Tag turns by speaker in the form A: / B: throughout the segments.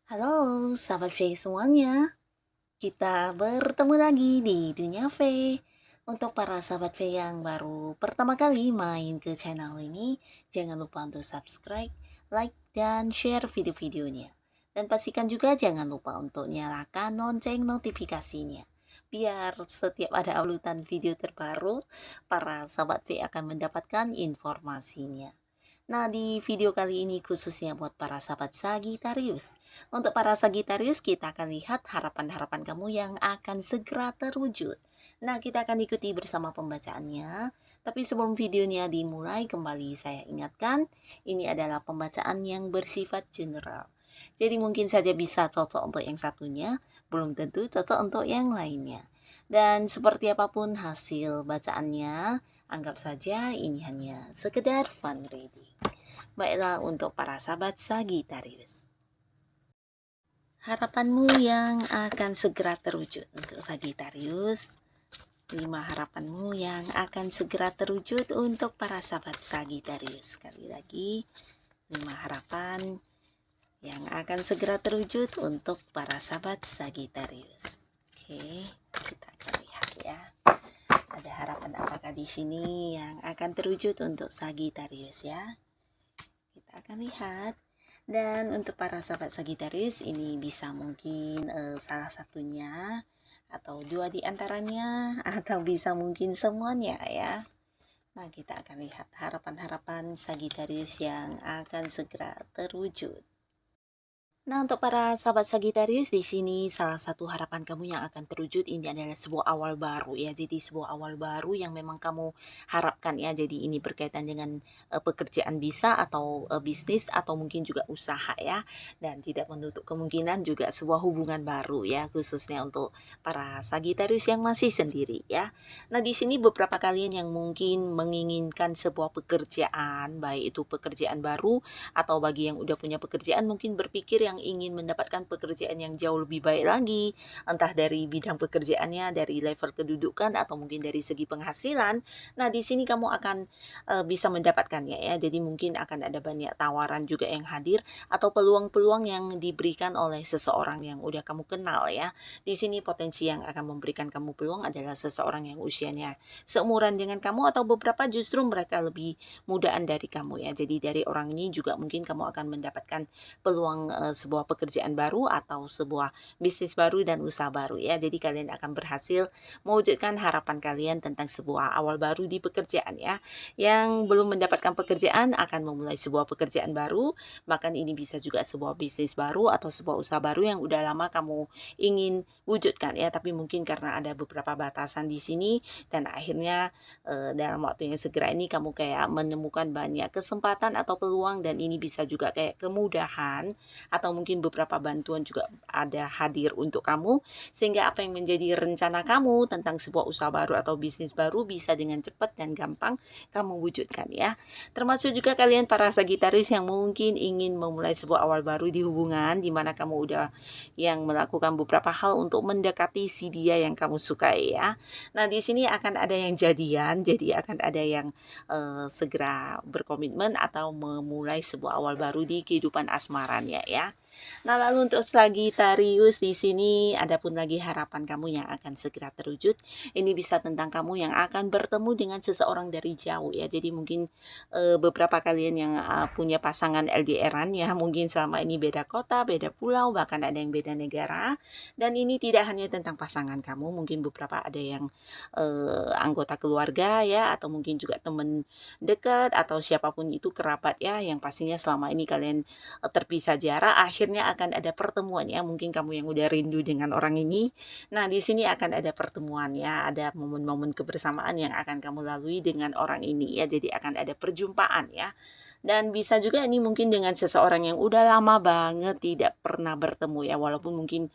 A: Halo, sahabat V semuanya. Kita bertemu lagi di Dunia V. Untuk para sahabat V yang baru pertama kali main ke channel ini, jangan lupa untuk subscribe, like, dan share video-videonya. Dan pastikan juga jangan lupa untuk nyalakan lonceng notifikasinya. Biar setiap ada uploadan video terbaru, para sahabat V akan mendapatkan informasinya. Nah, di video kali ini khususnya buat para sahabat Sagitarius. Untuk para Sagitarius, kita akan lihat harapan-harapan kamu yang akan segera terwujud. Nah, kita akan ikuti bersama pembacaannya. Tapi sebelum videonya dimulai, kembali saya ingatkan, ini adalah pembacaan yang bersifat general. Jadi mungkin saja bisa cocok untuk yang satunya, belum tentu cocok untuk yang lainnya. Dan seperti apapun hasil bacaannya, anggap saja ini hanya sekedar fun reading. Baiklah untuk para sahabat Sagitarius. Harapanmu yang akan segera terwujud untuk Sagitarius. 5 harapanmu yang akan segera terwujud untuk para sahabat Sagitarius. Sekali lagi, 5 harapan yang akan segera terwujud untuk para sahabat Sagitarius. Oke, kita akan lihat ya. Ada harapan apakah di sini yang akan terwujud untuk Sagitarius ya? Kita akan lihat. Dan untuk para sahabat Sagitarius ini bisa mungkin salah satunya atau 2 di antaranya atau bisa mungkin semuanya ya. Nah, kita akan lihat harapan-harapan Sagitarius yang akan segera terwujud. Nah, untuk para sahabat Sagitarius di sini salah satu harapan kamu yang akan terwujud ini adalah sebuah awal baru ya. Jadi sebuah awal baru yang memang kamu harapkan ya. Jadi ini berkaitan dengan pekerjaan bisa atau bisnis atau mungkin juga usaha ya. Dan tidak menutup kemungkinan juga sebuah hubungan baru ya, khususnya untuk para Sagitarius yang masih sendiri ya. Nah, di sini beberapa kalian yang mungkin menginginkan sebuah pekerjaan, baik itu pekerjaan baru atau bagi yang udah punya pekerjaan mungkin berpikir yang ingin mendapatkan pekerjaan yang jauh lebih baik lagi, entah dari bidang pekerjaannya, dari level kedudukan atau mungkin dari segi penghasilan. Nah, di sini kamu akan bisa mendapatkannya ya. Jadi mungkin akan ada banyak tawaran juga yang hadir atau peluang-peluang yang diberikan oleh seseorang yang udah kamu kenal ya. Di sini potensi yang akan memberikan kamu peluang adalah seseorang yang usianya seumuran dengan kamu atau beberapa justru mereka lebih mudaan dari kamu ya. Jadi dari orang ini juga mungkin kamu akan mendapatkan peluang sebuah pekerjaan baru atau sebuah bisnis baru dan usaha baru ya. Jadi kalian akan berhasil mewujudkan harapan kalian tentang sebuah awal baru di pekerjaan ya. Yang belum mendapatkan pekerjaan akan memulai sebuah pekerjaan baru, bahkan ini bisa juga sebuah bisnis baru atau sebuah usaha baru yang udah lama kamu ingin wujudkan ya. Tapi mungkin karena ada beberapa batasan di sini dan akhirnya dalam waktu yang segera ini kamu kayak menemukan banyak kesempatan atau peluang dan ini bisa juga kayak kemudahan atau mungkin beberapa bantuan juga ada hadir untuk kamu sehingga apa yang menjadi rencana kamu tentang sebuah usaha baru atau bisnis baru bisa dengan cepat dan gampang kamu wujudkan ya. Termasuk juga kalian para Sagitarius yang mungkin ingin memulai sebuah awal baru di hubungan di mana kamu udah yang melakukan beberapa hal untuk mendekati si dia yang kamu sukai ya. Nah, di sini akan ada yang jadian, jadi akan ada yang segera berkomitmen atau memulai sebuah awal baru di kehidupan asmaranya ya. Nah, lalu untuk Sagittarius di sini ada pun lagi harapan kamu yang akan segera terwujud. Ini bisa tentang kamu yang akan bertemu dengan seseorang dari jauh ya. Jadi mungkin beberapa kalian yang punya pasangan LDR-an ya, mungkin selama ini beda kota, beda pulau, bahkan ada yang beda negara. Dan ini tidak hanya tentang pasangan kamu, mungkin beberapa ada yang anggota keluarga ya atau mungkin juga teman dekat atau siapapun itu kerabat ya yang pastinya selama ini kalian terpisah jarak akhirnya akan ada pertemuan ya mungkin kamu yang udah rindu dengan orang ini. Nah, di sini akan ada pertemuan ya, ada momen-momen kebersamaan yang akan kamu lalui dengan orang ini ya. Jadi akan ada perjumpaan ya. Dan bisa juga ini mungkin dengan seseorang yang udah lama banget tidak pernah bertemu ya, walaupun mungkin,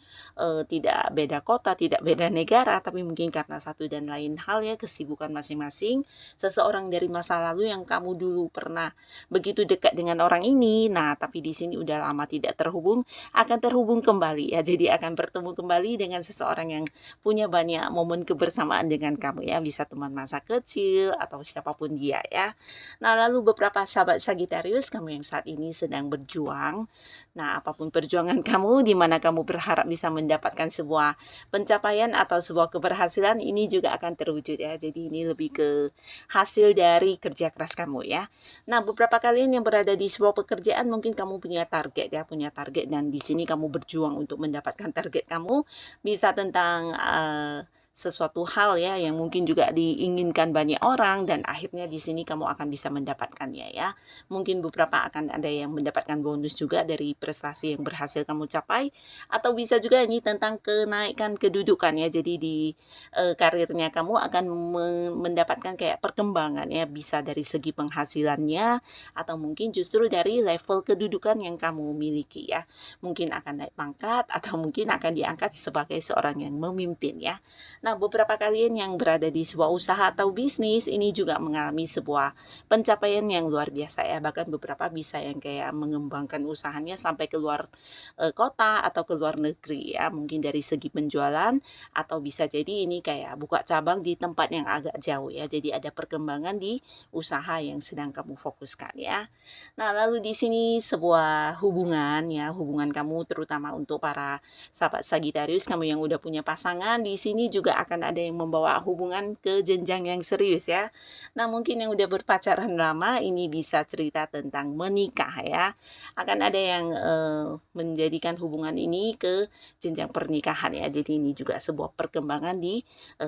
A: tidak beda kota, tidak beda negara, tapi mungkin karena satu dan lain hal ya, kesibukan masing-masing, seseorang dari masa lalu yang kamu dulu pernah begitu dekat dengan orang ini, nah tapi di sini udah lama tidak terhubung, akan terhubung kembali ya, jadi akan bertemu kembali dengan seseorang yang punya banyak momen kebersamaan dengan kamu ya, bisa teman masa kecil atau siapapun dia ya. Nah, lalu beberapa sahabat Sagitarius, kamu yang saat ini sedang berjuang. Nah, apapun perjuangan kamu, di mana kamu berharap bisa mendapatkan sebuah pencapaian atau sebuah keberhasilan, ini juga akan terwujud ya. Jadi ini lebih ke hasil dari kerja keras kamu ya. Nah, beberapa kalian yang berada di sebuah pekerjaan, mungkin kamu punya target ya, punya target dan di sini kamu berjuang untuk mendapatkan target kamu. Bisa tentang sesuatu hal ya yang mungkin juga diinginkan banyak orang dan akhirnya di sini kamu akan bisa mendapatkannya ya. Mungkin beberapa akan ada yang mendapatkan bonus juga dari prestasi yang berhasil kamu capai atau bisa juga ini tentang kenaikan kedudukan ya. Jadi di karirnya kamu akan mendapatkan kayak perkembangan ya, bisa dari segi penghasilannya atau mungkin justru dari level kedudukan yang kamu miliki ya. Mungkin akan naik pangkat atau mungkin akan diangkat sebagai seorang yang memimpin ya. Nah, beberapa kalian yang berada di sebuah usaha atau bisnis ini juga mengalami sebuah pencapaian yang luar biasa ya. Bahkan beberapa bisa yang kayak mengembangkan usahanya sampai ke luar kota atau ke luar negeri ya. Mungkin dari segi penjualan atau bisa jadi ini kayak buka cabang di tempat yang agak jauh ya. Jadi ada perkembangan di usaha yang sedang kamu fokuskan ya. Nah, lalu di sini sebuah hubungan ya, hubungan kamu terutama untuk para sahabat Sagitarius, kamu yang udah punya pasangan, di sini juga akan ada yang membawa hubungan ke jenjang yang serius ya. Nah, mungkin yang udah berpacaran lama ini bisa cerita tentang menikah ya. Akan ada yang menjadikan hubungan ini ke jenjang pernikahan ya. Jadi ini juga sebuah perkembangan di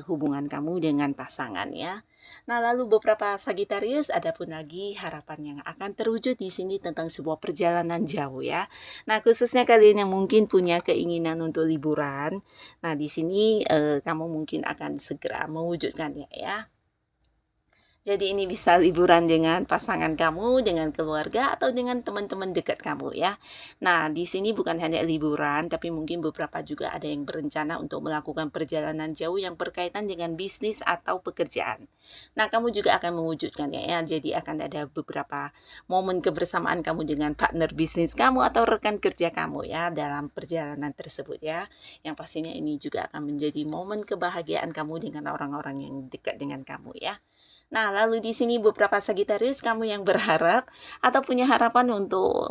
A: hubungan kamu dengan pasangan ya. Nah, lalu beberapa Sagitarius ada pun lagi harapan yang akan terwujud di sini tentang sebuah perjalanan jauh ya. Nah, khususnya kalian yang mungkin punya keinginan untuk liburan. Nah, di sini kamu mungkin akan segera mewujudkannya ya. Jadi ini bisa liburan dengan pasangan kamu, dengan keluarga, atau dengan teman-teman dekat kamu ya. Nah, di sini bukan hanya liburan, tapi mungkin beberapa juga ada yang berencana untuk melakukan perjalanan jauh yang berkaitan dengan bisnis atau pekerjaan. Nah, kamu juga akan mewujudkannya ya. Jadi akan ada beberapa momen kebersamaan kamu dengan partner bisnis kamu atau rekan kerja kamu ya dalam perjalanan tersebut ya. Yang pastinya ini juga akan menjadi momen kebahagiaan kamu dengan orang-orang yang dekat dengan kamu ya. Nah, lalu di sini beberapa Sagitarius kamu yang berharap atau punya harapan untuk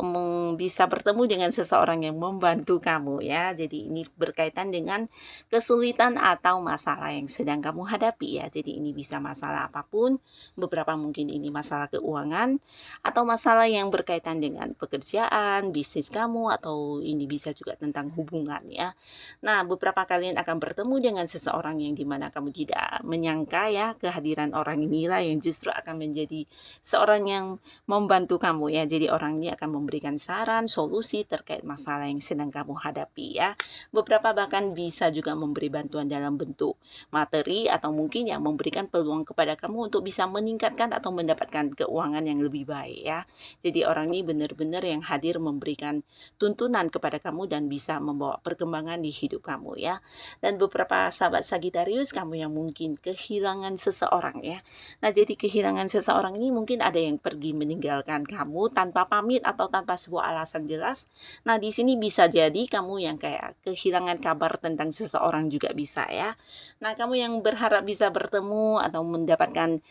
A: bisa bertemu dengan seseorang yang membantu kamu ya. Jadi ini berkaitan dengan kesulitan atau masalah yang sedang kamu hadapi ya. Jadi ini bisa masalah apapun, beberapa mungkin ini masalah keuangan atau masalah yang berkaitan dengan pekerjaan, bisnis kamu atau ini bisa juga tentang hubungan ya. Nah, beberapa kalian akan bertemu dengan seseorang yang dimana kamu tidak menyangka ya, kehadiran orang inilah yang justru akan menjadi seorang yang membantu kamu ya. Jadi orang ini akan memberikan saran, solusi terkait masalah yang sedang kamu hadapi ya. Beberapa bahkan bisa juga memberi bantuan dalam bentuk materi atau mungkin yang memberikan peluang kepada kamu untuk bisa meningkatkan atau mendapatkan keuangan yang lebih baik ya. Jadi orang ini benar-benar yang hadir memberikan tuntunan kepada kamu dan bisa membawa perkembangan di hidup kamu ya. Dan beberapa sahabat Sagitarius kamu yang mungkin kehilangan seseorang ya. Nah, jadi kehilangan seseorang ini mungkin ada yang pergi meninggalkan kamu tanpa pamit atau tanpa sebuah alasan jelas. Nah, di sini bisa jadi kamu yang kayak kehilangan kabar tentang seseorang juga bisa ya. Nah, kamu yang berharap bisa bertemu atau mendapatkan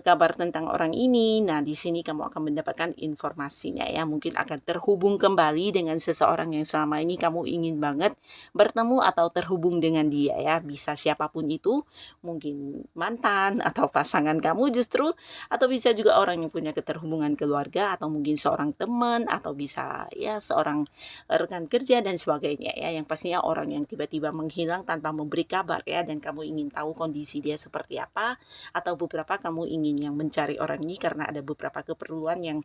A: kabar tentang orang ini. Nah, di sini kamu akan mendapatkan informasinya ya. Mungkin akan terhubung kembali dengan seseorang yang selama ini kamu ingin banget bertemu atau terhubung dengan dia ya. Bisa siapapun itu, mungkin mantan atau pasangan kamu justru, atau bisa juga orang yang punya keterhubungan keluarga atau mungkin seorang teman atau bisa ya seorang rekan kerja dan sebagainya ya. Yang pastinya orang yang tiba-tiba menghilang tanpa memberi kabar ya, dan kamu ingin tahu kondisi dia seperti apa, atau beberapa kamu ingin yang mencari orang ini karena ada beberapa keperluan yang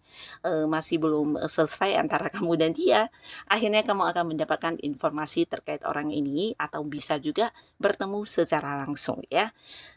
A: masih belum selesai antara kamu dan dia. Akhirnya kamu akan mendapatkan informasi terkait orang ini atau bisa juga bertemu secara langsung ya.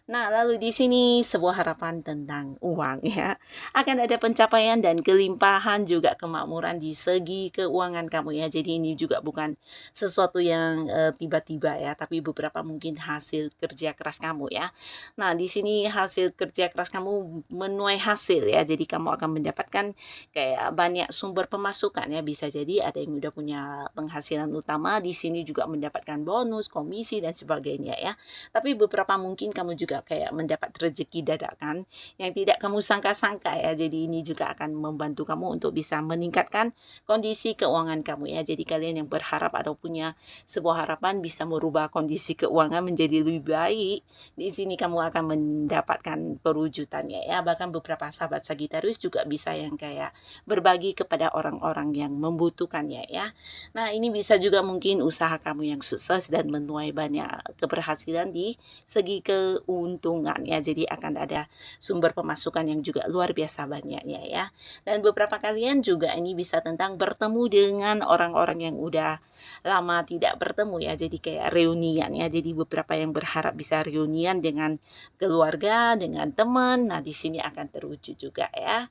A: Nah, lalu di sini sebuah harapan tentang uang ya. Akan ada pencapaian dan kelimpahan juga kemakmuran di segi keuangan kamu ya. Jadi ini juga bukan sesuatu yang tiba-tiba ya, tapi beberapa mungkin hasil kerja keras kamu ya. Nah, di sini hasil kerja keras kamu menuai hasil ya. Jadi kamu akan mendapatkan kayak banyak sumber pemasukan ya. Bisa jadi ada yang udah punya penghasilan utama, di sini juga mendapatkan bonus, komisi dan sebagainya ya. Tapi beberapa mungkin kamu juga kayak mendapat rezeki dadakan yang tidak kamu sangka-sangka ya. Jadi ini juga akan membantu kamu untuk bisa meningkatkan kondisi keuangan kamu ya. Jadi kalian yang berharap atau punya sebuah harapan bisa merubah kondisi keuangan menjadi lebih baik, di sini kamu akan mendapatkan perwujudannya ya. Bahkan beberapa sahabat Sagittarius juga bisa yang kayak berbagi kepada orang-orang yang membutuhkannya ya. Nah, ini bisa juga mungkin usaha kamu yang sukses dan menuai banyak keberhasilan di segi keuntungan ya. Jadi akan ada sumber pemasukan yang juga luar biasa banyaknya ya. Dan beberapa kalian juga ini bisa tentang bertemu dengan orang-orang yang udah lama tidak bertemu ya. Jadi kayak reunian ya. Jadi beberapa yang berharap bisa reunian dengan keluarga, dengan teman. Nah, di sini akan terwujud juga ya.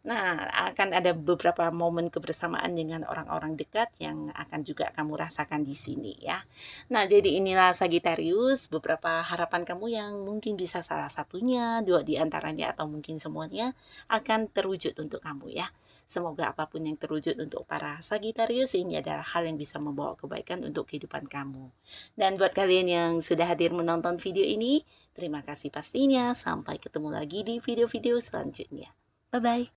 A: Nah, akan ada beberapa momen kebersamaan dengan orang-orang dekat yang akan juga kamu rasakan di sini ya. Nah, jadi inilah Sagittarius, beberapa harapan kamu yang mungkin bisa salah satunya, dua di antaranya atau mungkin semuanya akan terwujud untuk kamu ya. Semoga apapun yang terwujud untuk para Sagittarius ini adalah hal yang bisa membawa kebaikan untuk kehidupan kamu. Dan buat kalian yang sudah hadir menonton video ini, terima kasih pastinya. Sampai ketemu lagi di video-video selanjutnya. Bye-bye.